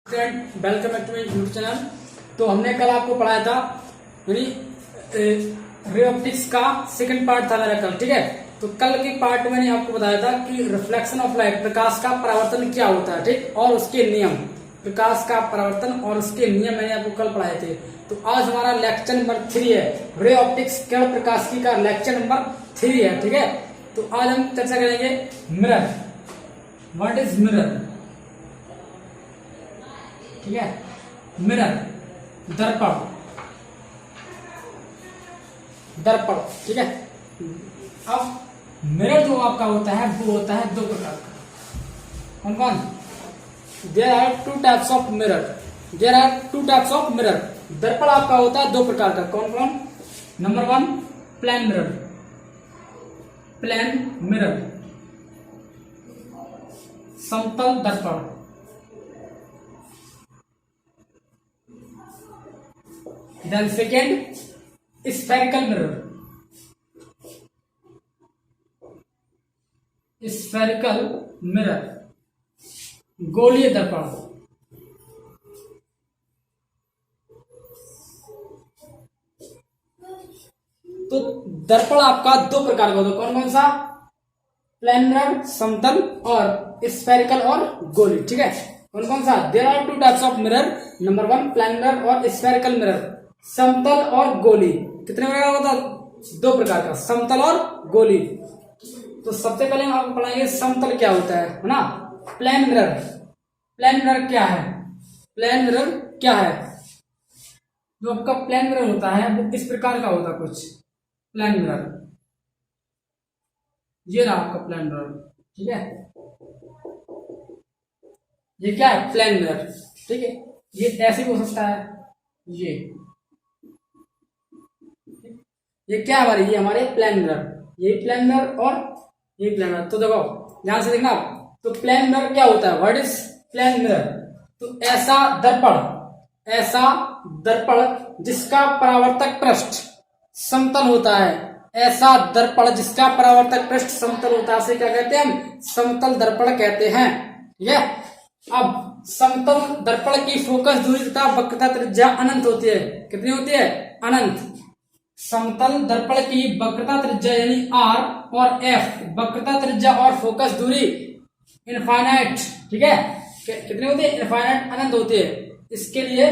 Friend, welcome back to my YouTube channel. तो हमने कल आपको पढ़ाया था यानी रे ऑप्टिक्स का सेकंड पार्ट था मेरा कल, ठीक है। तो कल के पार्ट में मैंने आपको बताया था कि रिफ्लेक्शन ऑफ लाइट, प्रकाश का परावर्तन क्या होता है, ठीक, और उसके नियम, प्रकाश का परावर्तन और उसके नियम मैंने आपको कल पढ़ाए थे। तो आज हमारा लेक्चर नंबर 3 है, रे ऑप्टिक्स किरण प्रकाशिकी का लेक्चर नंबर 3 है, ठीक है। तो आज हम चर्चा करेंगे मिरर। व्हाट इज मिरर, ठीक है। मिरर दर्पण, दर्पण, ठीक है। अब मिरर जो आपका होता है वो होता है दो प्रकार का। कौन कौन? There are two types of mirror, there are two types of mirror. दर्पण आपका होता है दो प्रकार का। कौन कौन? Number 1 plane mirror, plane mirror, समतल दर्पण। Then second, spherical mirror, spherical mirror, गोलीय दर्पण। तो दर्पण आपका दो प्रकार का होता है। कौन कौन सा? प्लेन मिरर समतल, और स्फेरिकल और गोली, ठीक है। कौन कौन सा? There are two types of mirror, number 1 plane mirror और स्फेरिकल मिरर, समतल और गोली। कितने प्रकार का होता है? दो प्रकार का, समतल और गोली। तो सबसे पहले हम आपको पढ़ाएंगे समतल क्या होता है ना। प्लेन मिरर, प्लेन मिरर क्या है? प्लेन मिरर क्या है? जो आपका प्लेन मिरर होता है वो इस प्रकार का होता है कुछ। प्लेन मिरर, ये रहा आपका प्लेन मिरर, ठीक है। ये क्या है? प्लेन मिरर, ठीक है। ये ऐसे भी हो सकता है, ये क्या है हमारे? ये हमारे प्लेन मिरर, ये प्लेन मिरर और ये प्लेन मिरर। तो देखो ध्यान से देखना। तो प्लेन मिरर क्या होता है? What is plane mirror? तो ऐसा दर्पण, ऐसा दर्पण जिसका परावर्तक पृष्ठ समतल होता है, ऐसा दर्पण जिसका परावर्तक पृष्ठ समतल होता है, उसे क्या कहते हैं? हम समतल दर्पण कहते हैं, ठीक है। अब समतल दर्पण की फोकस दूरी तथा वक्रता त्रिज्या अनंत होती है। कितनी होती है? अनंत। समतल दर्पण की वक्रता त्रिज्या यानी R और F, वक्रता त्रिज्या और फोकस दूरी इनफाइनाइट, ठीक है। कितनी होती है? इनफाइनाइट, अनंत होती है। इसके लिए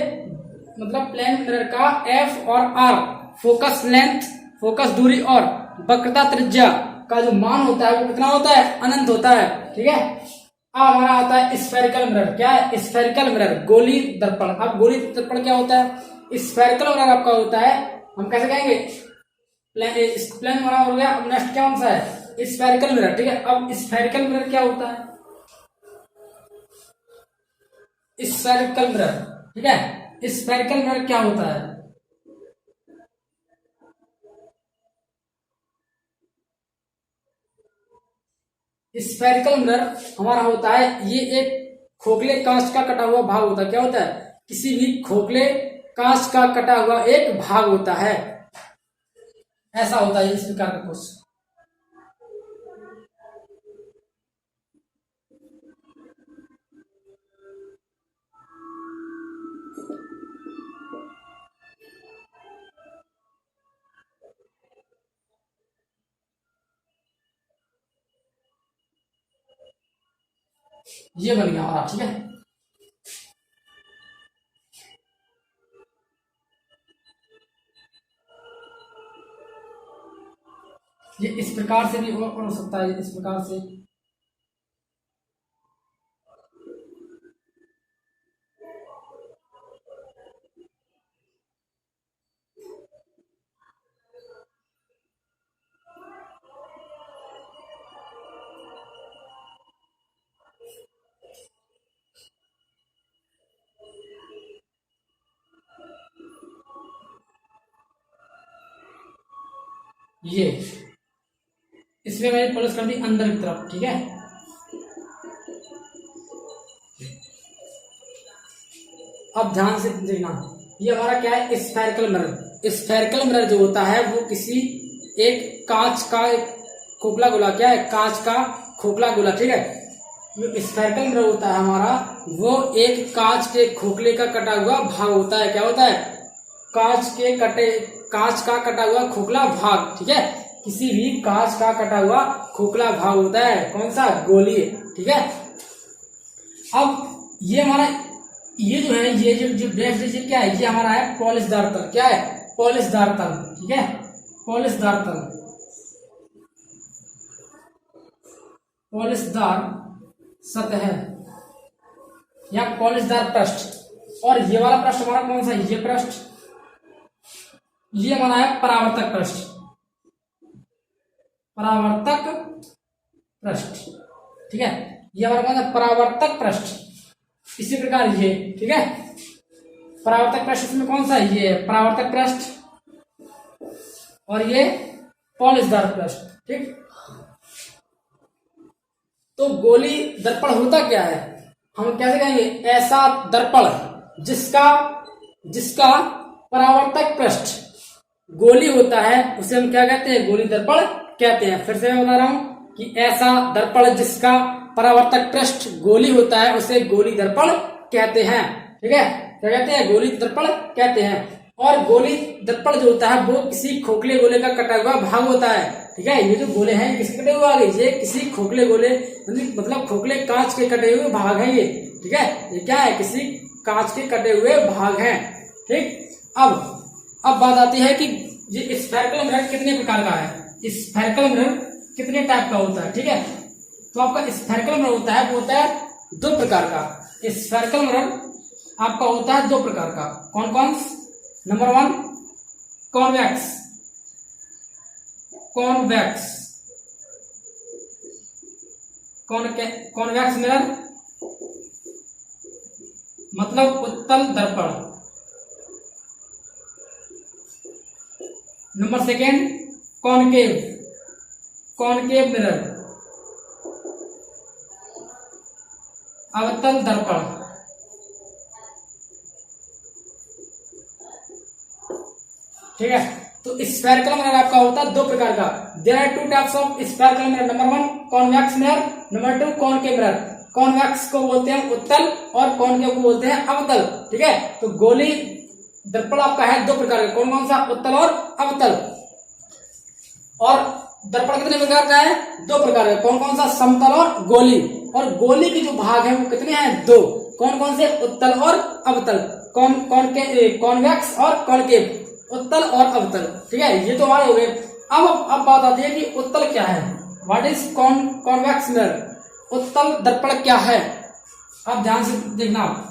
मतलब प्लेन मिरर का F और R, फोकस लेंथ, फोकस दूरी और वक्रता त्रिज्या का जो मान होता है वो कितना होता है? अनंत होता है, ठीक है। अब हमारा आता है स्फेरिकल मिरर। क्या है? स्फेरिकल मिरर, गोली दर्पण। अब गोली दर्पण क्या होता है? स्फेरिकल मिरर आपका होता है, हम कैसे कहेंगे? प्लेन मिरर हो गया। अब नेक्स्ट क्या कौन सा है? स्फेरिकल मिरर, ठीक है। अब स्फेरिकल मिरर क्या होता है? स्फेरिकल मिरर, ठीक है। स्फेरिकल मिरर क्या होता है? स्फेरिकल मिरर हमारा होता है, ये एक खोखले कांच का कटा हुआ भाग होता है। क्या होता है? किसी भी खोखले कांच का कटा हुआ एक भाग होता है, ऐसा होता है इस प्रकार का कुछ। ये बन गया हमारा, ठीक है। ये इस प्रकार से भी और हो सकता है, इस प्रकार से। ये इसमें मैंने प्लस कर दी अंदर की तरफ, ठीक है। अब ध्यान से देखना, ये हमारा क्या है? Spherical mirror. स्फेरिकल मिरर जो होता है वो किसी एक कांच का खोखला गोला, क्या है? कांच का खोखला गोला, ठीक है। जो स्फेरिकल मिरर होता है हमारा, वो एक कांच के खोखले का कटा हुआ भाग होता है। क्या होता है? कांच का कटा हुआ खोखला भाग। ठीक है, किसी भी कांच का कटा हुआ खोखला भाग होता है कौन सा? गोली। ठीक है, अब ये हमारा ये जो है ये जो डेस्क ये क्या है? ये हमारा है पॉलिशदार तल। क्या है? पॉलिशदार तल। ठीक है, पॉलिशदार तल, पॉलिशदार सतह या पॉलिशदार पृष्ठ। और ये वाला पृष्ठ हमारा कौन सा है? ये पृष्ठ, ये हमारा है परावर्तक पृष्ठ। परावर्तक पृष्ठ। ठीक है, ये हमारा कौन सा? परावर्तक पृष्ठ। इसी प्रकार ये, ठीक है, परावर्तक पृष्ठ में कौन सा है? ये परावर्तक पृष्ठ और ये पॉलिशदार पृष्ठ। ठीक, तो गोली दर्पण होता क्या है? हम कैसे कहेंगे? ऐसा दर्पण जिसका परावर्तक पृष्ठ गोली होता है, उसे हम क्या कहते हैं? गोली दर्पण कहते हैं। फिर से मैं बता रहा हूं कि ऐसा दर्पण जिसका परावर्तक पृष्ठ गोली होता है, उसे गोली दर्पण कहते हैं। ठीक है, क्या कहते हैं? गोली दर्पण कहते हैं। और गोली दर्पण जो होता है वो किसी खोखले गोले का कटा हुआ भाग होता है। ठीक है, ये जो गोले हैं किसके कटे हुए भाग है? ये किसी खोखले गोले मतलब खोखले कांच के कटे हुए भाग हैं ये। ठीक है, ये क्या है? किसी कांच के कटे हुए भाग हैं। ठीक, अब बात आती है कि ये स्फेरिकल मिरर कितने प्रकार का है? स्फेरिकल मिरर कितने टाइप का होता है? ठीक है, तो आपका स्फेरिकल मिरर होता है वो होता है 2 प्रकार का। स्फेरिकल मिरर आपका होता है 2 प्रकार का। कौन कौन? Number 1 convex. कॉन्वेक्स मिरर मतलब उत्तल दर्पण। नंबर 2 कॉनकेव मिरर, अवतल दर्पण। ठीक है, तो स्फेरिकल मिरर आपका होता है 2 प्रकार का। There are 2 types of spherical mirror. Number 1 convex mirror, number 2 concave mirror. Convex को बोलते हैं उत्तल और कॉनकेव को बोलते हैं अवतल। ठीक है, तो गोली दर्पण आपका है 2 प्रकार का। कौन कौन सा? उत्तल और अवतल। और दर्पण कितने प्रकार का है? 2 प्रकार का। कौन कौन सा? समतल और गोली। और गोली के जो भाग है वो कितने हैं? 2। कौन कौन से? उत्तल और अवतल। कॉन्वेक्स और कॉनकेव, उत्तल और अवतल। ठीक है, ये तो हमारे हो गए। अब बात आती है कि उत्तल क्या है? What is convex mirror? उत्तल दर्पण क्या है? आप ध्यान से देखना।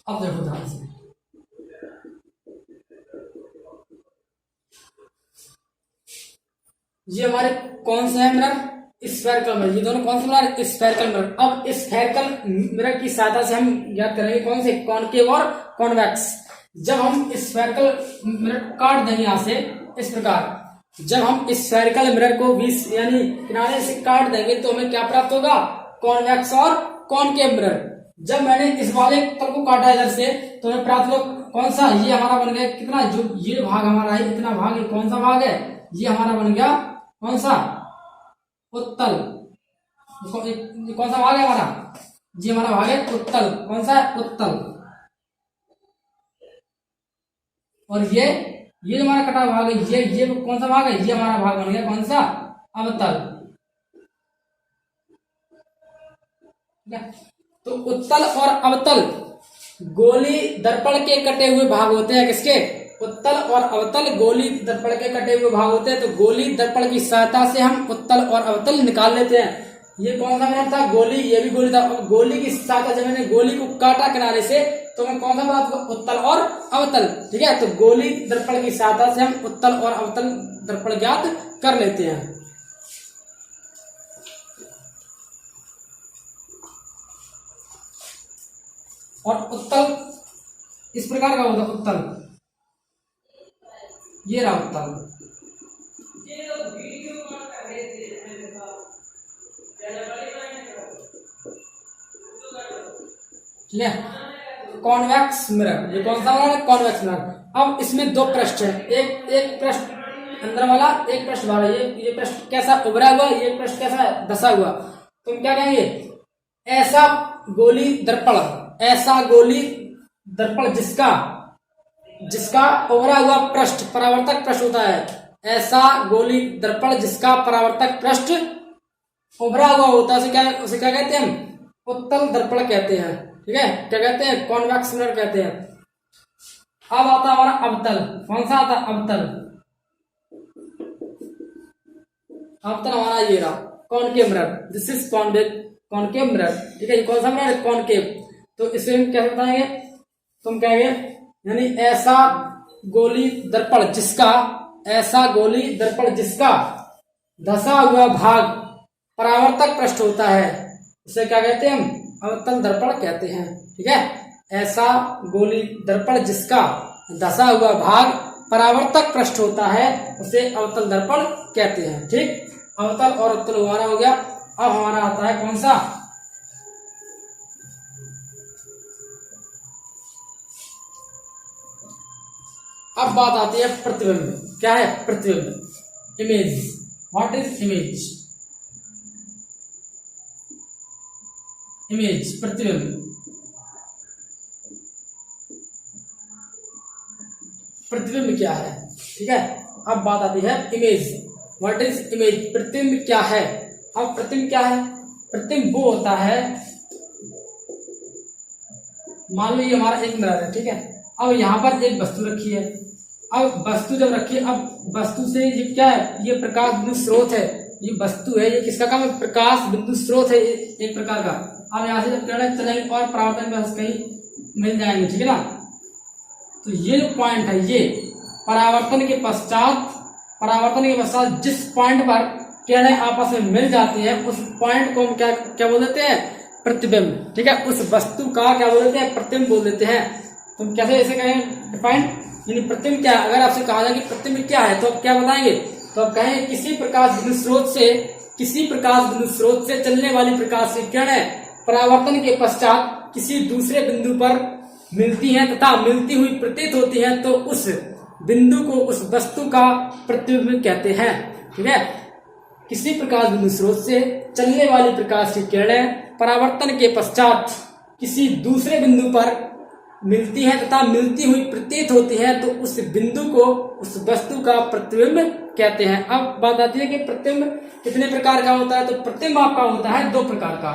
अब देखो ध्यान से, ये हमारे कौन से है मिरर? Spherical mirror. ये दोनों कौन से मिरर? Spherical mirror. अब स्फेरिकल मिरर की सहायता से हम याद करेंगे कौन से? कॉनकेव और कॉन्वेक्स। जब हम स्फेरिकल मिरर काट देंगे यहां से इस प्रकार, जब हम स्फेरिकल मिरर को 20 यानी किनारे से काट देंगे तो हमें क्या प्राप्त होगा? कॉन्वेक्स और कॉनकेव मिरर। जब मैंने इस वाले तल को काटा इधर से तो हमें प्राप्त होगा कौन सा? ये हमारा बन गया कितना? जो ये भाग हमारा है, इतना भाग, ये कौन सा भाग है? ये हमारा बन गया कौन सा? उत्तल। ये कौन सा भाग है हमारा? ये हमारा भाग है उत्तल। कौन सा है? उत्तल। और ये जो हमारा कटा भाग है, ये कौन सा भाग है? ये हमारा भाग बन गया कौन सा? अवतल। तो उत्तल और अवतल गोली दर्पण के कटे हुए भाग होते हैं। किसके? उत्तल और अवतल गोली दर्पण के कटे हुए भाग होते हैं। तो गोली दर्पण की सहायता से हम उत्तल और अवतल निकाल लेते हैं। ये कौन सा मिनट था? गोली। ये भी गोली था। गोली की सहायता से मैंने गोली को काटा किनारे से तो मैं कौन सा बना दूंगा, उत्तल और अवतल। ठीक है, तो गोली दर्पण की सहायता से हम उत्तल और अवतल दर्पण ज्ञात कर लेते हैं। और उत्तल इस प्रकार का होता है, उत्तल ये रहा उत्तल। ठीक है, कॉन्वेक्स मिरर, ये कौन सा वाला है, कॉन्वेक्स मिरर। अब इसमें दो पृष्ठ है, एक पृष्ठ अंदर वाला, एक पृष्ठ बाहर। ये पृष्ठ कैसा उभरा हुआ, ये पृष्ठ कैसा धसा हुआ। तो हम क्या कहेंगे, ऐसा गोली दर्पण, ऐसा गोली दर्पण जिसका उभरा हुआ पृष्ठ परावर्तक पृष्ठ होता है। ऐसा गोली दर्पण जिसका परावर्तक पृष्ठ उभरा हुआ होता है, उसे क्या कहते हैं हम, उत्तल दर्पण कहते हैं। ठीक है, क्या कहते हैं, कॉन्वेक्स मिरर कहते हैं। अब आता हमारा अवतल, कौन सा आता है, अवतल। अवतल हमारा ये रहा concave mirror, this is concave mirror. ठीक है, ये कौन सा मिरर है, कॉनकेव। तो इसे हम कैसे बताएंगे, तो हम कहेंगे यानी ऐसा गोली दर्पण जिसका, ऐसा गोली दर्पण जिसका धसा हुआ भाग परावर्तक पृष्ठ होता है, उसे क्या कहते हैं हम, अवतल दर्पण कहते हैं। ठीक है, ऐसा गोली दर्पण जिसका धसा हुआ भाग परावर्तक पृष्ठ होता है, उसे अवतल दर्पण कहते हैं। ठीक, अवतल और उत्तल हमारा हो गया। अब हमारा आता है कौन सा, अब बात आती है प्रतिबिंब। क्या है प्रतिबिंब, image. What is image, image प्रतिबिंब। प्रतिबिंब क्या है, ठीक है। अब बात आती है इमेज, व्हाट इज इमेज, प्रतिबिंब क्या है। अब प्रतिबिंब क्या है, प्रतिबिंब वो होता है, मान लो ये हमारा एक मिरर है। ठीक है, अब यहाँ पर एक वस्तु रखी है। अब वस्तु जब रखी है, अब वस्तु से ये क्या है, ये प्रकाश बिंदु स्रोत है, ये वस्तु है, ये किसका काम है, प्रकाश बिंदु स्रोत है एक प्रकार का। अब यहाँ से जब किरणें चलेंगी और परावर्तन में कहीं मिल जाएंगे, ठीक है ना। तो ये जो पॉइंट है, ये परावर्तन के पश्चात जिस पॉइंट पर किरणें आपस में मिल जाती है, उस पॉइंट को हम क्या बोल देते हैं, प्रतिबिंब। ठीक है, उस वस्तु का क्या बोल देते हैं, प्रतिबिंब बोल देते हैं। तुम कैसे ऐसे कहें डिफाइन, यानी प्रतिबिंब क्या है। अगर आपसे कहा जाए कि प्रतिबिंब क्या है, तो आप क्या बताएंगे, तो आप कहें किसी प्रकाश बिंदु स्रोत से चलने वाली प्रकाश की किरणें परावर्तन के पश्चात किसी दूसरे बिंदु पर मिलती हैं तथा मिलती हुई प्रतीत होती हैं, तो उस बिंदु को, उस वस्तु का प्रतिबिंब कहते हैं। ठीक है, किसी प्रकाश बिंदु स्रोत से चलने वाली प्रकाश की किरणें परावर्तन के पश्चात किसी दूसरे बिंदु पर मिलती हैं तथा मिलती हुई प्रतीत होती हैं, तो उस बिंदु को, उस वस्तु का प्रतिबिंब कहते हैं। अब बात आती है कि प्रतिबिंब कितने प्रकार का होता है। तो प्रतिबिंब आपका होता है दो प्रकार का।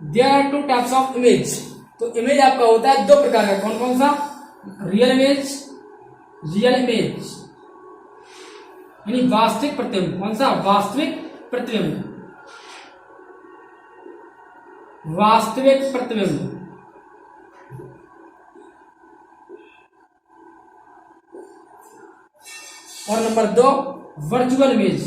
There are two types of image. तो इमेज आपका होता है दो प्रकार का। कौन कौन सा, रियल इमेज यानी वास्तविक प्रतिबिंब। कौन सा, वास्तविक प्रतिबिंब, वास्तविक प्रतिबिंब। और नंबर दो, वर्चुअल इमेज,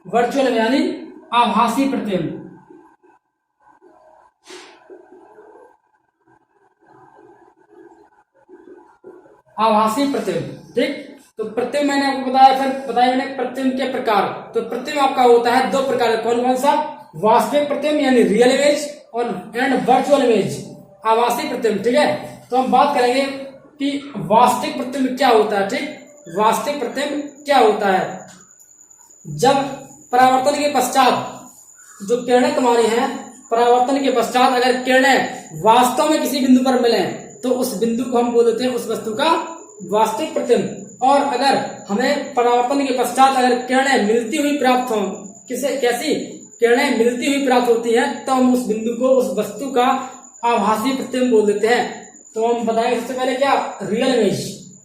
वर्चुअल यानी आभासी प्रतिबिंब। आभासी प्रतिबिंब। ठीक, तो प्रतिबिंब मैंने आपको बताया, फिर बताया मैंने प्रतिबिंब के प्रकार। तो प्रतिबिंब आपका होता है दो प्रकार का। कौन कौन सा, वास्तविक प्रतिबिंब यानी रियल इमेज और वर्चुअल इमेज, आभासी प्रतिबिंब। ठीक है, तो हम बात करेंगे कि वास्तविक प्रतिबिंब क्या होता है। ठीक, वास्तविक प्रतिबिंब क्या होता है, जब परावर्तन के पश्चात जो किरणें तुम्हारी हैं, परावर्तन के पश्चात अगर किरणें वास्तव में किसी बिंदु पर मिले, तो उस बिंदु को हम बोल देते हैं उस वस्तु का वास्तविक प्रतिबिंब। और अगर हमें परावर्तन के पश्चात अगर किरणें मिलती हुई प्राप्त हो, कैसी किरणें मिलती हुई प्राप्त होती हैं, तो हम उस बिंदु को, उस वस्तु का आभासी प्रतिबिंब बोल देते हैं। तो हम बताएंगे सबसे पहले क्या, रियल इमेज,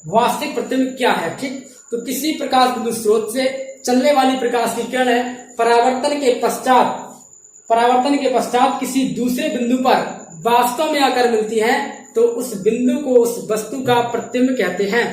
वास्तविक प्रतिबिंब क्या है। ठीक, तो किसी प्रकाश बिंदु स्रोत से चलने वाली प्रकाश की किरण है, परावर्तन के पश्चात किसी दूसरे बिंदु पर वास्तव में आकर मिलती है तो उस बिंदु को उस वस्तु का प्रतिबिंब कहते हैं।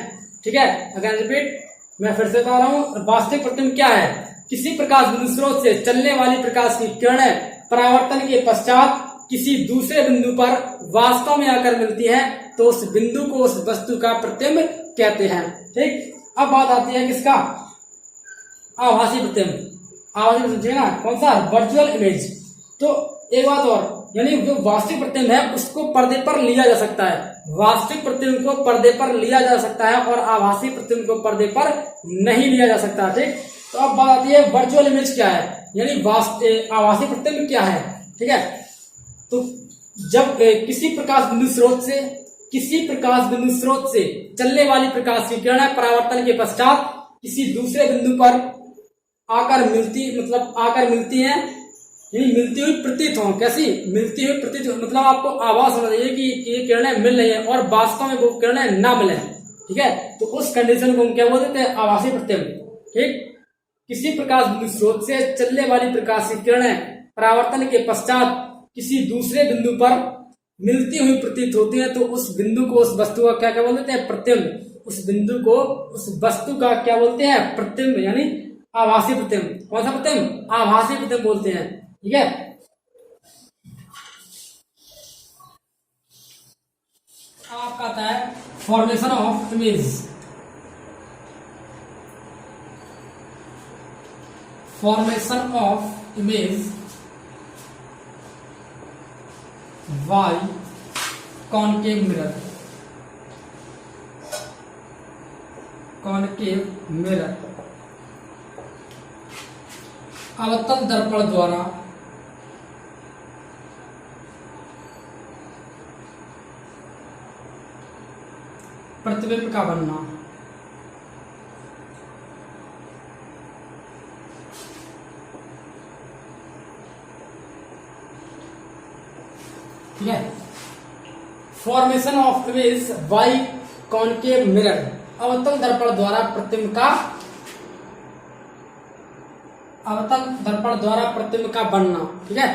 ठीक है, अगर रिपीट, मैं फिर से बता रहा हूं, वास्तविक प्रतिबिंब क्या है? किसी प्रकाश बिंदु स्रोत से चलने वाली प्रकाश की किरणें परावर्तन के पश्चात किसी दूसरे बिंदु पर वास्तव में आकर मिलती है तो उस बिंदु को उस वस्तु का प्रतिबिंब कहते हैं। ठीक, अब बात आती है किसका? आभासी प्रतिबिंब। आभासी प्रतिबिंब ना, कौन सा? Virtual image. तो एक बात और, यानी जो वास्तविक प्रतिबिंब है उसको पर्दे पर लिया जा सकता है, वास्तविक प्रतिबिंब को पर्दे पर लिया जा सकता है और आभासी प्रतिबिंब को पर्दे पर नहीं लिया जा सकता। ठीक, तो अब बात आती है वर्चुअल इमेज क्या है, यानी आभासी प्रतिबिंब क्या है। ठीक है, तो जब किसी प्रकाश बिंदु स्रोत से चलने वाली प्रकाश की किरणें परावर्तन के पश्चात किसी दूसरे बिंदु पर आकर मिलती हैं, यानी मिलती हुई प्रतीत हो। कैसी? मिलती हुई प्रतीत हो, मतलब आपको आभास होना चाहिए कि ये किरणें मिल रही है और वास्तव में वो किरणें ना मिले। ठीक है, तो उस कंडीशन को हम क्या बोलते हैं? आभासी प्रतिबिंब। ठीक, किसी प्रकाश बिंदु स्रोत से चलने वाली प्रकाश की किरणें परावर्तन के पश्चात किसी दूसरे बिंदु पर मिलती हुई प्रतीत होती है तो उस बिंदु को उस वस्तु का क्या बोलते हैं? प्रतिबिंब। उस बिंदु को उस वस्तु का क्या बोलते हैं? प्रतिबिंब, यानी आभासी प्रतिबिंब। कौन सा प्रतिबिंब? आभासी प्रतिबिंब बोलते हैं। ठीक है, आपका आता है formation of image. Formation of image by concave mirror. Concave mirror अवतल दर्पण द्वारा प्रतिबिंब का बनना। ठीक है, formation of image by concave mirror, अवतल दर्पण द्वारा प्रतिबिंब का बनना। ठीक है,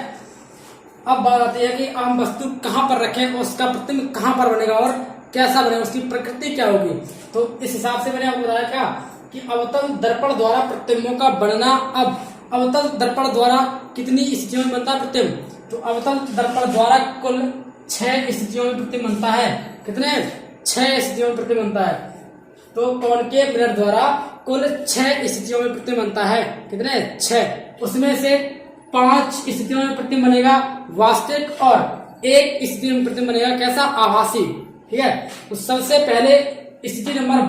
अब बात आती है कि हम वस्तु कहां पर रखें और उसका प्रतिबिंब कहां पर बनेगा और कैसा बनेगा, उसकी प्रकृति क्या होगी। तो इस हिसाब से मैंने आपको बताया क्या कि अवतल दर्पण द्वारा प्रतिबिंबों का बनना। अब अवतल दर्पण द्वारा कितनी स्थितियों में बनता है प्रतिबिंब? तो अवतल दर्पण द्वारा कुल 6 स्थितियों में प्रतिबिंब बनता है। कितने? 6 स्थितियों में प्रतिबिंब बनता है। तो कॉनकेव मिरर द्वारा कुल 6 स्थितियों में प्रतिबिंब बनता है। कितने? 6। उसमें से 5 स्थितियों में प्रतिबिंब बनेगा वास्तविक और 1 स्थिति में प्रतिबिंब बनेगा कैसा? आभासी। ठीक है, तो सबसे पहले स्थिति नंबर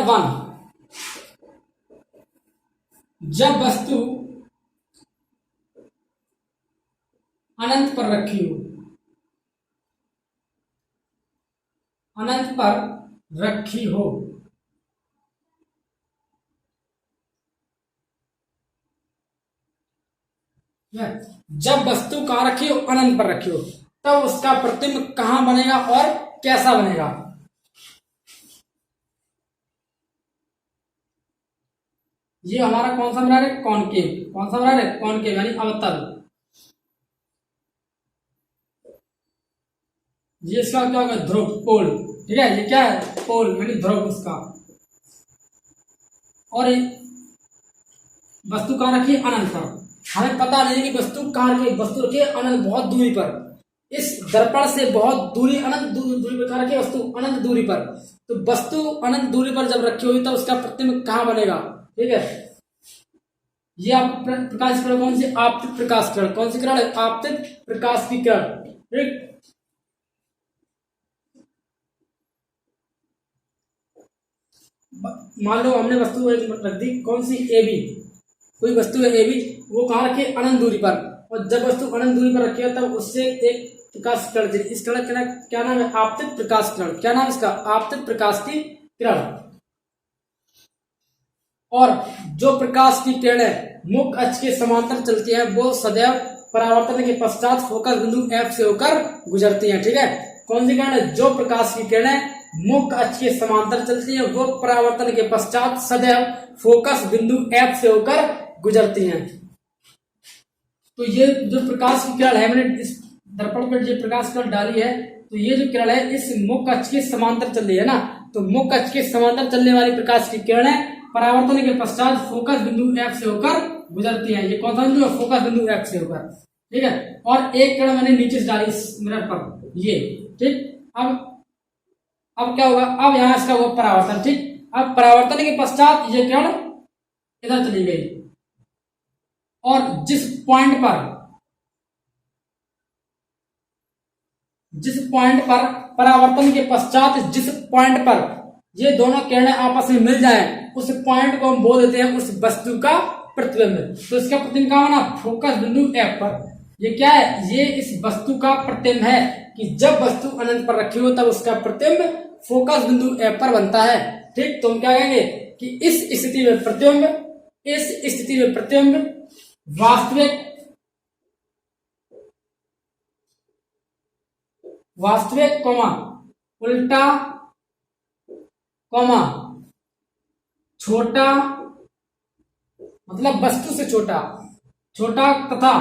1, जब वस्तु अनंत पर रखी हो। जब वस्तु कहां रखी हो? अनंत पर रखी हो, तब उसका प्रतिबिंब कहां बनेगा और कैसा बनेगा? ये हमारा कौन सा मिरर है? कॉनकेव। कौन सा मिरर है? कॉनकेव, यानी अवतल। ये इसका क्या होगा? ध्रुव, पोल। ठीक है, ये क्या है? पोल, यानी ध्रुव उसका। और वस्तु कहां रखी है? अनंत पर। हमें पता नहीं कि वस्तु कहां रखी है। वस्तु रखी है अनंत, बहुत दूरी पर, इस दर्पण से बहुत दूरी, अनंत दूरी पर कहां रखी है वस्तु? अनंत दूरी पर। तो वस्तु अनंत दूरी पर जब रखी हुई तो उसका प्रतिबिंब कहां बनेगा? ठीक है, ये आप प्रकाश किरण कौन सी? आपतित प्रकाश किरण। कौन सी किरण है? आपतित प्रकाश की किरण। ठीक, मान लो हमने वस्तु रख दी कौन सी? A B. कोई वस्तु है ए बी, वो कहां रखी है? अनंत दूरी पर। और जब वस्तु अनंत दूरी पर रखी है तब उससे एक प्रकाश किरण, इस किरण का क्या नाम है? आपतित प्रकाश किरण। क्या नाम इसका? आपतित प्रकाश की किरण। और जो प्रकाश की किरणें मुख्य अक्ष के समांतर चलती है वो सदैव परावर्तन के पश्चात फोकस बिंदु F से होकर गुजरती हैं। ठीक है, कौन सी किरण है? जो प्रकाश की किरणें मुख्य अक्ष के समांतर चलती हैं वो परावर्तन के पश्चात सदैव फोकस बिंदु F से होकर गुजरती हैं। तो ये जो प्रकाश की किरण है, मैंने इस दर्पण पर जो प्रकाश किरण डाली है, तो ये जो किरण है इस मुख्य अक्ष के समांतर चल रही है ना, तो मुख्य अक्ष के समांतर चलने वाली प्रकाश की किरणें परावर्तन के पश्चात फोकस बिंदु F से होकर गुजरती हैं। ये कौन सा बिंदु है? फोकस बिंदु F से होकर, ठीक है। और एक किरण मैंने नीचे से डाली इस मिरर पर, ये ठीक। अब क्या होगा? अब यहां इसका होगा परावर्तन, ठीक। अब परावर्तन के पश्चात ये किरण इधर चली गई और जिस पॉइंट पर परावर्तन के पश्चात जिस पॉइंट पर ये दोनों किरणें आपस में मिल जाएं, उस पॉइंट को हम बोल देते हैं उस वस्तु का प्रतिबिंब। तो इसका प्रतिबिंब कहां बना? फोकस बिंदु F पर। ये क्या है? ये इस वस्तु का प्रतिबिंब है कि जब वस्तु अनंत पर रखी हो तब उसका प्रतिबिंब फोकस बिंदु F पर बनता है, ठीक। तो हम क्या कहेंगे कि इस स्थिति में प्रतिबिंब वास्तविक उल्टा छोटा, मतलब वस्तु से छोटा तथा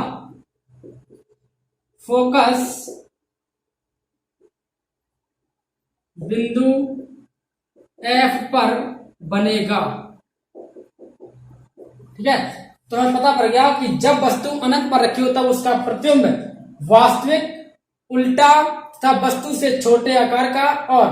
फोकस बिंदु F पर बनेगा, ठीक है। तो हमें पता पड़ गया कि जब वस्तु अनंत पर रखी हो तब उसका प्रतिबिंब वास्तविक, उल्टा तथा वस्तु से छोटे आकार का और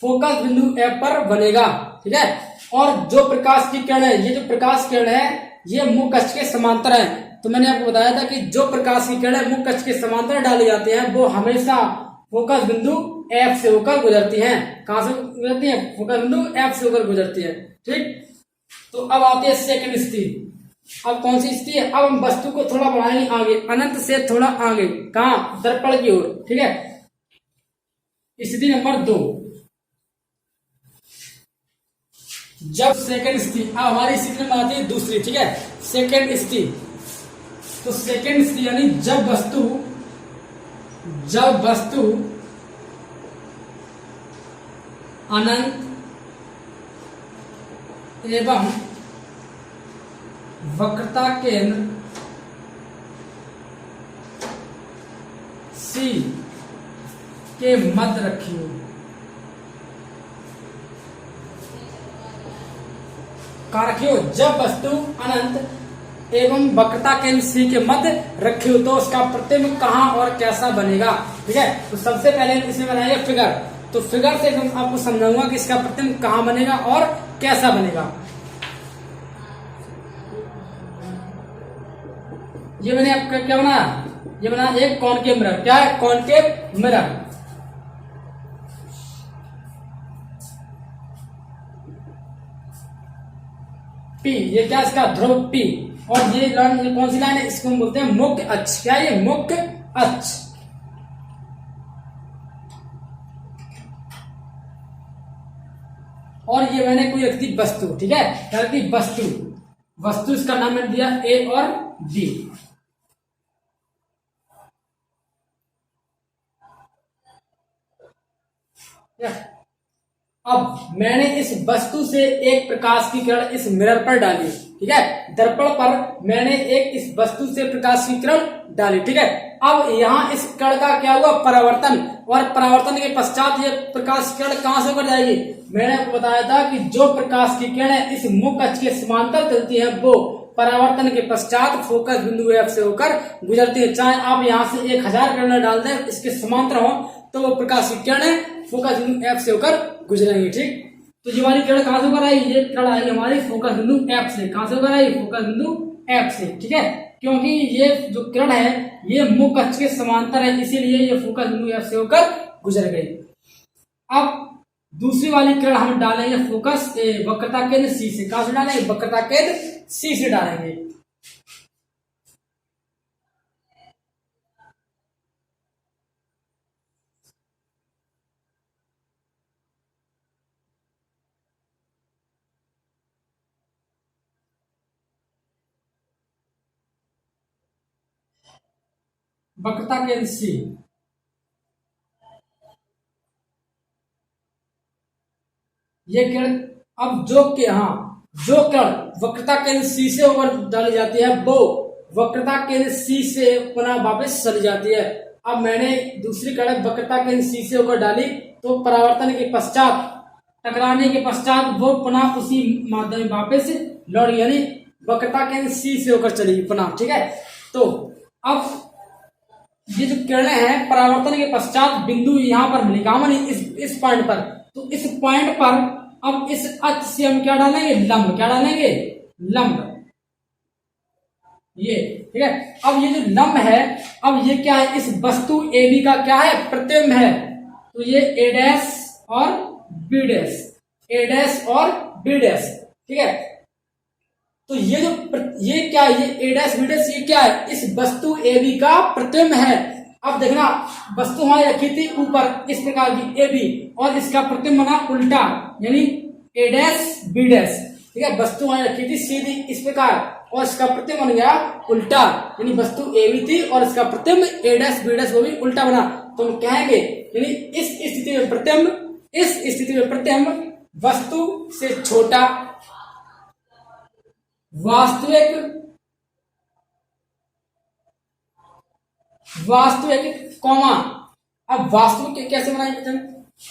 फोकस बिंदु F पर बनेगा, ठीक है। और जो प्रकाश की किरण है, ये जो प्रकाश किरण है ये मुख्य अक्ष के समांतर है। तो मैंने आपको बताया था कि जो प्रकाश की किरणें मुख्य अक्ष के समांतर डाली जाती हैं वो हमेशा फोकस बिंदु F से होकर गुजरती हैं। कहां से गुजरती हैं? फोकस बिंदु F से होकर गुजरती है, ठीक। तो अब आती है सेकंड स्थिति। अब कौन सी स्थिति है? अब हम वस्तु को थोड़ा बढ़ाएंगे आगे, अनंत से थोड़ा आगे, कहां? दर्पण की ओर, ठीक है। स्थिति नंबर 2, जब सेकंड स्थिति, अब हमारी स्थिति में आती है दूसरी, ठीक है, सेकंड स्थिति। तो सेकंड स्थिति यानी जब वस्तु अनंत एवं वक्रता केंद्र C के मध्य रखी हो। रखी हो जब वस्तु अनंत एवं वक्रता केंद्र C के मध्य रखी हो तो उसका प्रतिबिंब कहां और कैसा बनेगा, ठीक है। तो सबसे पहले इसमें बनाइए फिगर। तो फिगर से हम आपको समझाऊंगा कि इसका प्रतिबिंब कहां बनेगा और कैसा बनेगा। ये मैंने आपका क्या बनाया? ये बना एक कॉनकेव मिरर। क्या है? Concave mirror. P, ये क्या इसका ध्रुव P। और ये लाइन, ये कौन सी लाइन है? इसको हम बोलते हैं मुख्य अक्ष। क्या है ये? मुख्य अक्ष। और ये मैंने कोई रखती वस्तु, ठीक है, क्या रखती? वस्तु इसका नाम मैंने दिया A और B। अब मैंने इस वस्तु से एक प्रकाश की किरण इस मिरर पर डाली, ठीक है, दर्पण पर मैंने एक इस वस्तु से प्रकाश की किरण डाली, ठीक है। अब यहाँ इस किरण का क्या हुआ? परावर्तन। और परावर्तन के पश्चात ये प्रकाश किरण कहां से होकर जाएगी? मैंने आपको बताया था कि जो प्रकाश की किरण इस मुख्य अक्ष के समांतर चलती है वो परावर्तन के पश्चात फोकस बिंदु F से होकर गुजरती है। चाहे आप यहाँ से 1000 किरणें डाल दें इसके समांतर हो तो वो प्रकाश की किरणें फोकस बिंदु F से होकर गुजरेंगे, ठीक। तो ये वाली किरण कहां से होकर आई? ये किरण आई हमारी फोकस बिंदु F से। कहां से होकर आई? फोकस बिंदु F से, ठीक है। क्योंकि ये जो किरण है ये मुख्य अक्ष के समांतर है इसीलिए ये फोकस बिंदु F से होकर गुजर गई। अब दूसरी वाली किरण हम डालेंगे फोकस वक्रता केंद्र C से। कहां से डालेंगे? वक्रता केंद्र C से डालेंगे। वक्रता केंद्र C। ये किरण अब जो किरण वक्रता केंद्र सी से ऊपर डाली जाती है वो वक्रता केंद्र सी से पुनः वापस चली जाती है। अब मैंने दूसरी किरण वक्रता केंद्र सी से ऊपर डाली तो परावर्तन के पश्चात, टकराने के पश्चात वो पुनः उसी माध्यम में वापस लौट, यानी वक्रता केंद्र सी से होकर चलेगी पुनः। ठीक है, तो अब ये जो किरणें हैं परावर्तन के पश्चात बिंदु यहाँ पर मिलेगा, इस पॉइंट पर, तो इस पॉइंट पर अब इस अक्ष से हम क्या डालेंगे, लंब। क्या डालेंगे, लंब। ये ठीक है। अब ये जो लंब है, अब ये क्या है, इस वस्तु AB का क्या है, प्रतिबिंब है। तो ये A डैश और B डैश, A डैश और B डैश। ठीक है, तो ये क्या है, ये A डैश B डैश ये क्या है, इस वस्तु AB का प्रतिबिंब है। अब देखना, वस्तु हमारी रखी थी ऊपर इस प्रकार की AB और इसका प्रतिबिंब बना उल्टा, यानी A डैश B डैश। ठीक है, वस्तु हमारी रखी थी सीधी इस प्रकार और इसका प्रतिबिंब बन गया उल्टा, यानी वस्तु AB थी और इसका प्रतिबिंब A डैश B डैश वो भी उल्टा बना। तो हम कहेंगे यानी इस स्थिति में प्रतिबिंब वस्तु से छोटा, वास्तविक कॉमा। अब वास्तविक कैसे बनाएंगे,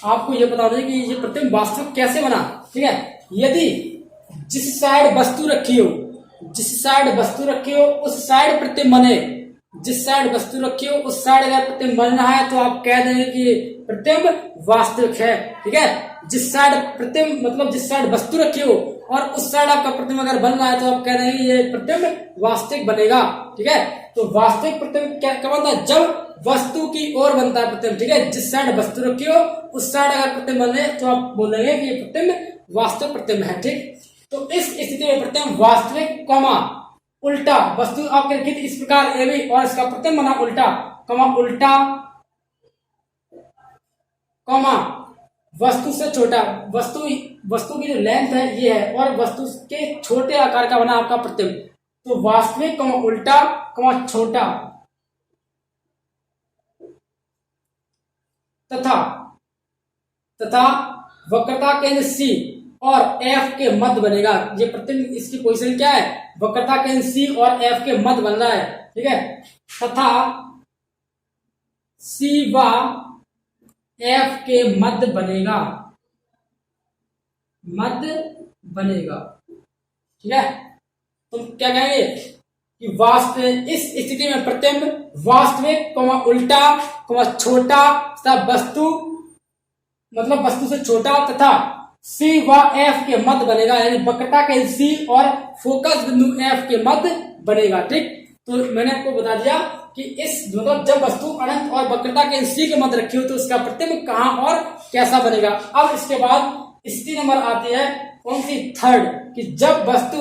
आपको यह बता दें कि ये प्रतिबिंब वास्तविक कैसे बना। ठीक है, यदि जिस साइड वस्तु रखी हो उस साइड प्रतिबिंब बने, जिस साइड वस्तु रखी हो उस साइड अगर प्रतिबिंब बन रहा है तो आप कह देंगे कि प्रतिबिंब वास्तविक है। ठीक है, जिस साइड प्रतिबिंब मतलब जिस साइड वस्तु रखी हो और उस साइड आपका प्रतिबिंब अगर बन रहा है तो आप कह देंगे ये प्रतिबिंब वास्तविक बनेगा। ठीक है, तो वास्तविक प्रतिबिंब क्या बनता है, जब वस्तु की ओर बनता है प्रतिबिंब। ठीक है, जिस साइड वस्तु रखी हो उस साइड अगर प्रतिबिंब बने तो आप बोलेंगे कि ये प्रतिबिंब वास्तविक प्रतिबिंब है। ठीक, तो इस स्थिति में प्रतिबिंब वास्तविक कॉमा उल्टा, वस्तु आपके रखी थी इस प्रकार AB और इसका प्रतिबिंब बना उल्टा, उल्टा कॉमा वस्तु से छोटा, वस्तु की जो लेंथ है ये है और वस्तु के छोटे आकार का बना आपका प्रतिबिंब। तो वास्तविक उल्टा छोटा तथा वक्रता केंद्र C और F के मध्य बनेगा। ये प्रतिबिंब, इसकी पोजीशन क्या है, वक्रता केंद्र C और F के मध्य बन रहा है। ठीक है, तथा C व F के मध्य बनेगा। ठीक है, तो क्या कहेंगे कि इस स्थिति में प्रतिबिंब वास्तविक उल्टा छोटा तथा वस्तु से छोटा तथा C व F के मध्य बनेगा, यानी वक्रता केंद्र C और फोकस बिंदु F के मध्य बनेगा। ठीक, तो मैंने आपको बता दिया कि इस जब वस्तु अनंत और वक्रता केंद्र C के मध्य रखी हो तो इसका प्रतिबिंब कहां और कैसा बनेगा। अब इसके बाद स्थिति नंबर आती है कौन सी, थर्ड, कि जब वस्तु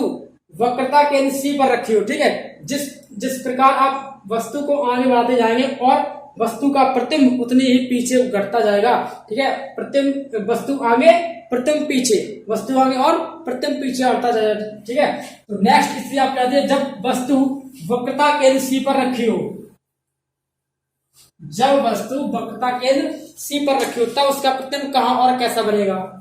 वक्रता केंद्र C पर रखी हो। ठीक है, जिस प्रकार आप वस्तु को आगे बढ़ाते जाएंगे और वस्तु का प्रतिबिंब उतनी ही पीछे घटता जाएगा। ठीक है, प्रतिबिंब वस्तु आगे प्रतिबिंब पीछे, वस्तु आगे और प्रतिबिंब पीछे हटता जाएगा। ठीक है, तो नेक्स्ट स्थिति आप कहते हैं जब वस्तु वक्रता केंद्र C पर रखी हो, तब उसका प्रतिबिंब कहां और कैसा बनेगा।